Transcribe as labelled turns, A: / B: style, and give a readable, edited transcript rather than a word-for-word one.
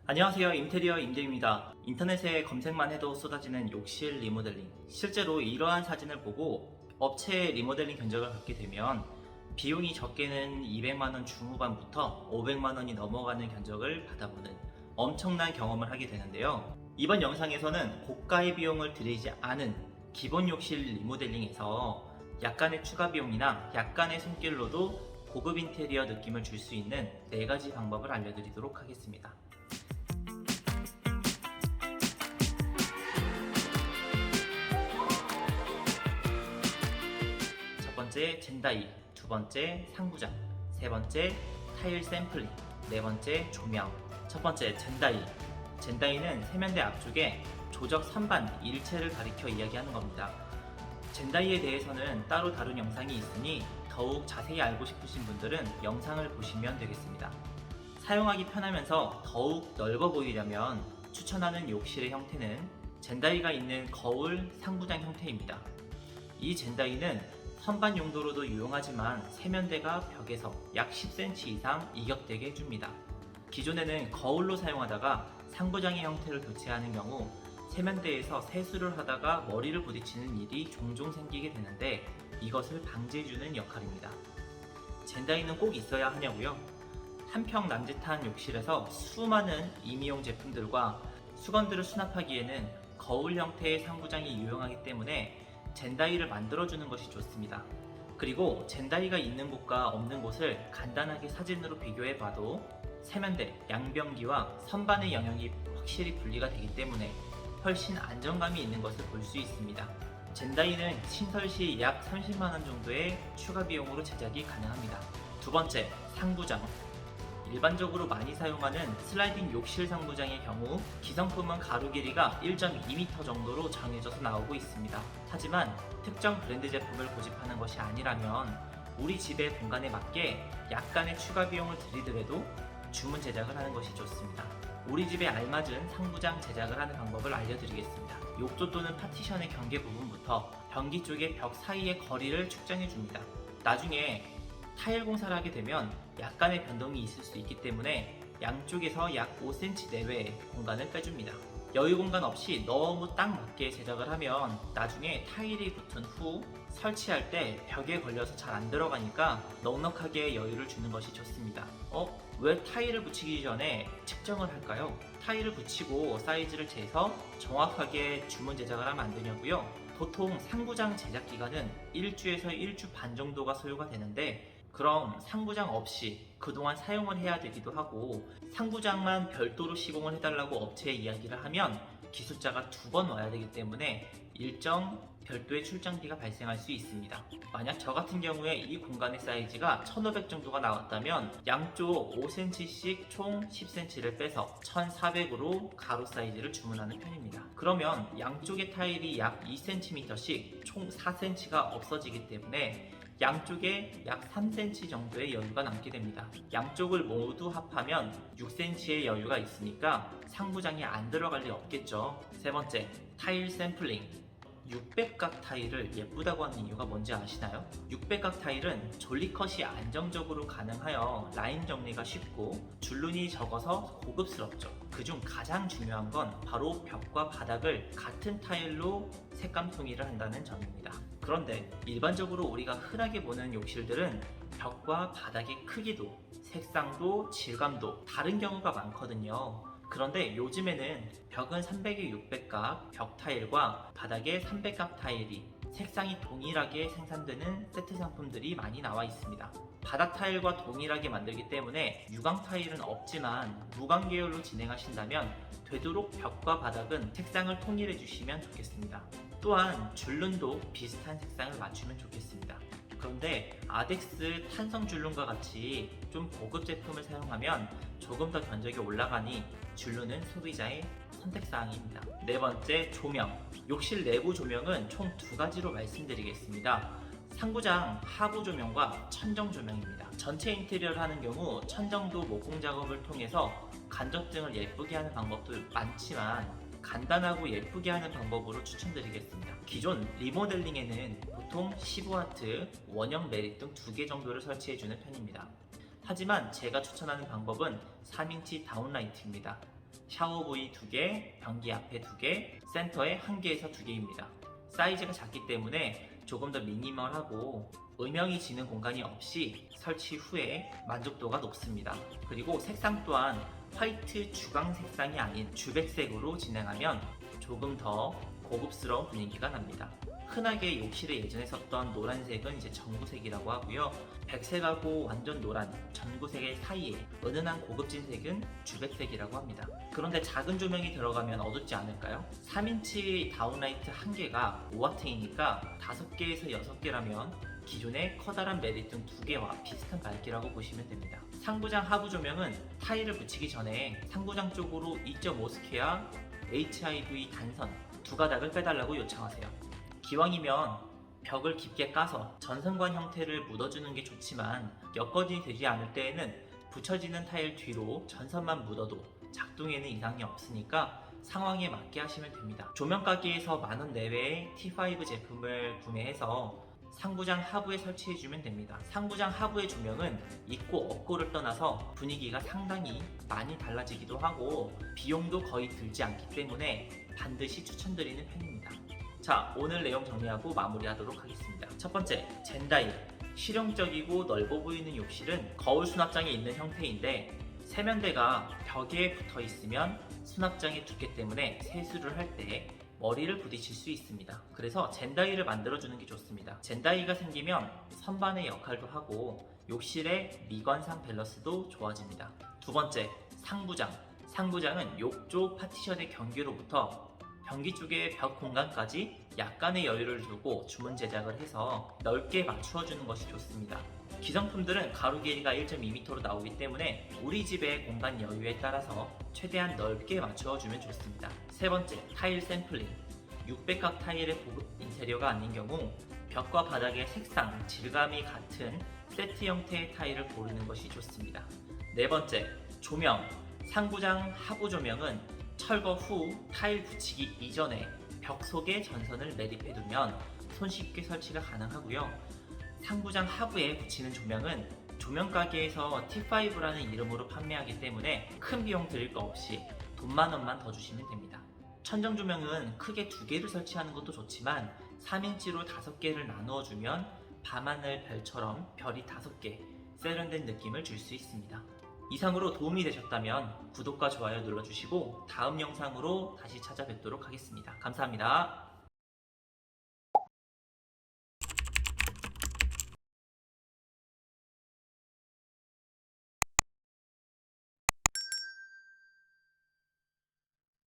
A: 안녕하세요. 인테리어 임대입니다. 인터넷에 검색만 해도 쏟아지는 욕실 리모델링. 실제로 이러한 사진을 보고 업체 리모델링 견적을 받게 되면 비용이 적게는 200만원 중후반부터 500만원이 넘어가는 견적을 받아보는 엄청난 경험을 하게 되는데요. 이번 영상에서는 고가의 비용을 들이지 않은 기본 욕실 리모델링에서 약간의 추가 비용이나 약간의 손길로도 고급 인테리어 느낌을 줄 수 있는 4가지 방법을 알려드리도록 하겠습니다. 첫 번째 젠다이, 두 번째 상부장, 세 번째 타일 샘플링, 네 번째 조명. 첫 번째 젠다이. 젠다이는 세면대 앞쪽에 조적 선반 일체를 가리켜 이야기하는 겁니다. 젠다이에 대해서는 따로 다룬 영상이 있으니 더욱 자세히 알고 싶으신 분들은 영상을 보시면 되겠습니다. 사용하기 편하면서 더욱 넓어 보이려면 추천하는 욕실의 형태는 젠다이가 있는 거울 상부장 형태입니다. 이 젠다이는 선반 용도로도 유용하지만 세면대가 벽에서 약 10cm 이상 이격되게 해줍니다. 기존에는 거울로 사용하다가 상부장의 형태를 교체하는 경우 세면대에서 세수를 하다가 머리를 부딪히는 일이 종종 생기게 되는데 이것을 방지해주는 역할입니다. 젠다이는 꼭 있어야 하냐고요? 한평 남짓한 욕실에서 수많은 임의용 제품들과 수건들을 수납하기에는 거울 형태의 상부장이 유용하기 때문에 젠다이를 만들어주는 것이 좋습니다. 그리고 젠다이가 있는 곳과 없는 곳을 간단하게 사진으로 비교해봐도 세면대, 양변기와 선반의 영역이 확실히 분리가 되기 때문에 훨씬 안정감이 있는 것을 볼 수 있습니다. 젠다이는 신설 시 약 30만원 정도의 추가 비용으로 제작이 가능합니다. 두 번째, 상부장. 일반적으로 많이 사용하는 슬라이딩 욕실 상부장의 경우 기성품은 가로 길이가 1.2m 정도로 정해져서 나오고 있습니다. 하지만 특정 브랜드 제품을 고집하는 것이 아니라면 우리 집의 공간에 맞게 약간의 추가 비용을 들이더라도 주문 제작을 하는 것이 좋습니다. 우리 집에 알맞은 상부장 제작을 하는 방법을 알려드리겠습니다. 욕조 또는 파티션의 경계 부분부터 변기 쪽의 벽 사이의 거리를 측정해 줍니다. 나중에 타일 공사를 하게 되면 약간의 변동이 있을 수 있기 때문에 양쪽에서 약 5cm 내외의 공간을 빼줍니다. 여유 공간 없이 너무 딱 맞게 제작을 하면 나중에 타일이 붙은 후 설치할 때 벽에 걸려서 잘 안 들어가니까 넉넉하게 여유를 주는 것이 좋습니다. 왜 타일을 붙이기 전에 측정을 할까요? 타일을 붙이고 사이즈를 재서 정확하게 주문 제작을 하면 안 되냐고요? 보통 상부장 제작 기간은 1주에서 1주 반 정도가 소요가 되는데 그럼 상부장 없이 그동안 사용을 해야 되기도 하고 상부장만 별도로 시공을 해달라고 업체에 이야기를 하면 기술자가 2번 와야 되기 때문에 일정 별도의 출장비가 발생할 수 있습니다. 만약 저 같은 경우에 이 공간의 사이즈가 1500 정도가 나왔다면 양쪽 5cm씩 총 10cm를 빼서 1400으로 가로 사이즈를 주문하는 편입니다. 그러면 양쪽의 타일이 약 2cm씩 총 4cm가 없어지기 때문에 양쪽에 약 3cm 정도의 여유가 남게 됩니다. 양쪽을 모두 합하면 6cm의 여유가 있으니까 상부장이 안 들어갈 리 없겠죠. 세 번째, 타일 샘플링. 600각 타일을 예쁘다고 하는 이유가 뭔지 아시나요? 600각 타일은 졸리컷이 안정적으로 가능하여 라인 정리가 쉽고 줄눈이 적어서 고급스럽죠. 그중 가장 중요한 건 바로 벽과 바닥을 같은 타일로 색감 통일을 한다는 점입니다. 그런데 일반적으로 우리가 흔하게 보는 욕실들은 벽과 바닥의 크기도, 색상도, 질감도 다른 경우가 많거든요. 그런데 요즘에는 벽은 300에 600각 벽 타일과 바닥에 300각 타일이 색상이 동일하게 생산되는 세트 상품들이 많이 나와 있습니다. 바닥 타일과 동일하게 만들기 때문에 유광 타일은 없지만 무광 계열로 진행하신다면 되도록 벽과 바닥은 색상을 통일해 주시면 좋겠습니다. 또한 줄눈도 비슷한 색상을 맞추면 좋겠습니다. 그런데 아덱스 탄성 줄눈과 같이 좀 고급 제품을 사용하면 조금 더 견적이 올라가니 줄눈은 소비자의 선택사항입니다. 네 번째, 조명. 욕실 내부 조명은 총 2가지로 말씀드리겠습니다. 상부장 하부 조명과 천정 조명입니다. 전체 인테리어를 하는 경우 천정도 목공 작업을 통해서 간접등을 예쁘게 하는 방법도 많지만 간단하고 예쁘게 하는 방법으로 추천드리겠습니다. 기존 리모델링에는 보통 15W, 원형 메릿 등 2개 정도를 설치해주는 편입니다. 하지만 제가 추천하는 방법은 3인치 다운라이트입니다. 샤워 부위 2개, 변기 앞에 2개, 센터에 1개에서 2개입니다. 사이즈가 작기 때문에 조금 더 미니멀하고 음영이 지는 공간이 없이 설치 후에 만족도가 높습니다. 그리고 색상 또한 화이트 주광 색상이 아닌 주백색으로 진행하면 조금 더 고급스러운 분위기가 납니다. 흔하게 욕실에 예전에 썼던 노란색은 이제 전구색이라고 하고요. 백색하고 완전 노란 전구색의 사이에 은은한 고급진 색은 주백색이라고 합니다. 그런데 작은 조명이 들어가면 어둡지 않을까요? 3인치 다운라이트 1개가 5W이니까 5개에서 6개라면 기존의 커다란 메리등 2개와 비슷한 밝기라고 보시면 됩니다. 상부장 하부 조명은 타일을 붙이기 전에 상부장 쪽으로 2.5스퀘어 HIV 단선 2가닥을 빼달라고 요청하세요. 기왕이면 벽을 깊게 까서 전선관 형태를 묻어주는 게 좋지만 여건이 되지 않을 때에는 붙여지는 타일 뒤로 전선만 묻어도 작동에는 이상이 없으니까 상황에 맞게 하시면 됩니다. 조명 가게에서 만원 내외의 T5 제품을 구매해서 상부장 하부에 설치해주면 됩니다. 상부장 하부의 조명은 있고 없고를 떠나서 분위기가 상당히 많이 달라지기도 하고 비용도 거의 들지 않기 때문에 반드시 추천드리는 편입니다. 자, 오늘 내용 정리하고 마무리하도록 하겠습니다. 첫 번째, 젠다이. 실용적이고 넓어 보이는 욕실은 거울 수납장이 있는 형태인데 세면대가 벽에 붙어 있으면 수납장의 두께 때문에 세수를 할 때 머리를 부딪힐 수 있습니다. 그래서 젠다이를 만들어주는 게 좋습니다. 젠다이가 생기면 선반의 역할도 하고 욕실의 미관상 밸런스도 좋아집니다. 두 번째, 상부장. 상부장은 욕조 파티션의 경계로부터 변기 쪽의 벽 공간까지 약간의 여유를 두고 주문 제작을 해서 넓게 맞추어주는 것이 좋습니다. 기성품들은 가로 길이가 1.2m로 나오기 때문에 우리 집의 공간 여유에 따라서 최대한 넓게 맞추어주면 좋습니다. 세 번째, 타일 샘플링. 600각 타일의 고급 인테리어가 아닌 경우 벽과 바닥의 색상, 질감이 같은 세트 형태의 타일을 고르는 것이 좋습니다. 네 번째, 조명. 상부장 하부 조명은 철거 후 타일 붙이기 이전에 벽 속에 전선을 매립해두면 손쉽게 설치가 가능하고요. 상부장 하부에 붙이는 조명은 조명가게에서 T5라는 이름으로 판매하기 때문에 큰 비용 들일 거 없이 돈만 원만 더 주시면 됩니다. 천정 조명은 크게 2개를 설치하는 것도 좋지만 3인치로 5개를 나누어 주면 밤하늘 별처럼 별이 5개 세련된 느낌을 줄 수 있습니다. 이상으로 도움이 되셨다면 구독과 좋아요 눌러주시고 다음 영상으로 다시 찾아뵙도록 하겠습니다. 감사합니다.